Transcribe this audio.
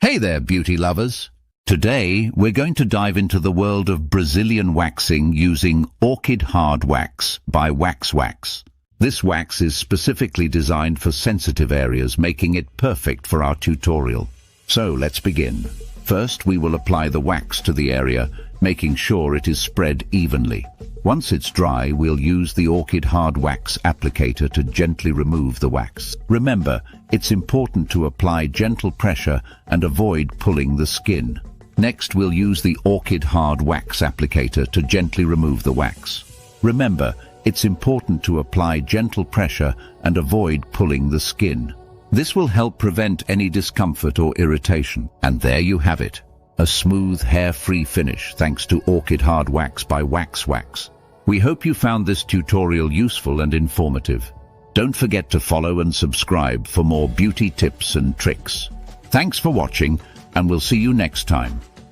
Hey there, beauty lovers! Today, we're going to dive into the world of Brazilian waxing using Orchid Hard Wax by Wax. This wax is specifically designed for sensitive areas, making it perfect for our tutorial. So, let's begin. First, we will apply the wax to the area, making sure it is spread evenly. Once it's dry, we'll use the Orchid Hard Wax applicator to gently remove the wax. Remember, it's important to apply gentle pressure and avoid pulling the skin. Next, we'll use the Orchid Hard Wax applicator to gently remove the wax. Remember, it's important to apply gentle pressure and avoid pulling the skin. This will help prevent any discomfort or irritation. And there you have it, a smooth, hair-free finish thanks to Orchid Hard Wax by Wax. We hope you found this tutorial useful and informative. Don't forget to follow and subscribe for more beauty tips and tricks. Thanks for watching, and we'll see you next time.